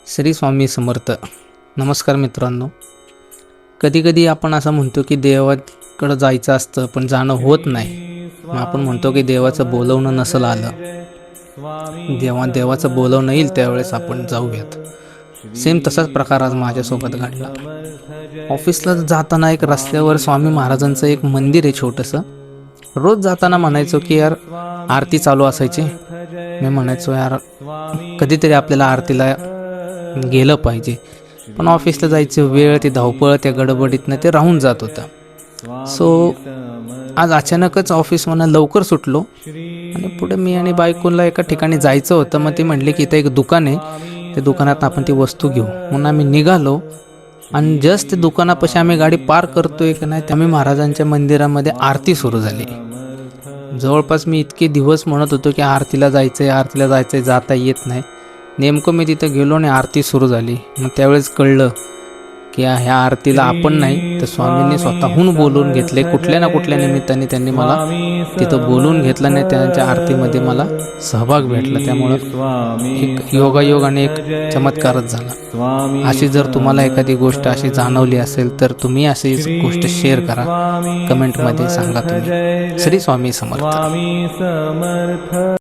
श्री स्वामी समर्थ. नमस्कार मित्रांनो. कधीकधी आपण असं म्हणतो की देवाकडं जायचं असतं पण जाणं होत नाही. मग आपण म्हणतो की देवाचं बोलवणं नसेल आलं. जेव्हा देवाचं बोलवणं येईल त्यावेळेस आपण जाऊयात. सेम तसाच प्रकार आज माझ्यासोबत घडला. ऑफिसला जाताना एक रस्त्यावर स्वामी महाराजांचं एक मंदिर आहे छोटंसं. रोज जाताना म्हणायचो की यार आरती चालू असायची. मी म्हणायचो यार कधीतरी आपल्याला आरतीला गेलं पाहिजे. पण ऑफिसला जायचं वेळ, ती धावपळ, त्या गडबडीतनं ते राहून जात होतं. सो आज अचानकच ऑफिसमधून लवकर सुटलो आणि पुढे मी आणि बायकोला एका ठिकाणी जायचं होतं. मग ती म्हटली की इथं एक दुकान आहे, त्या दुकानात आपण ती वस्तू घेऊ. म्हणून आम्ही निघालो आणि जस्ट त्या दुकानापाशी आम्ही गाडी पार्क करतोय की नाही त्यामुळे महाराजांच्या मंदिरामध्ये आरती सुरू झाली. जवळपास मी इतके दिवस म्हणत होतो की आरतीला जायचं जाता येत नाही. नेमकं मी तिथं गेलो आणि आरती सुरू झाली. मग त्यावेळेस कळलं की ह्या आरतीला आपण नाही तर स्वामींनी स्वतःहून बोलवून घेतले. कुठल्या ना कुठल्या निमित्ताने त्यांनी मला तिथं बोलवून घेतलं नाही, त्यांच्या आरतीमध्ये मला सहभाग भेटला. त्यामुळं एक योगायोग आणि एक चमत्कारच झाला. अशी जर तुम्हाला एखादी गोष्ट अशी जाणवली असेल तर तुम्ही अशी गोष्ट शेअर करा, कमेंटमध्ये सांगा तुम्ही. श्री स्वामी समर्थ.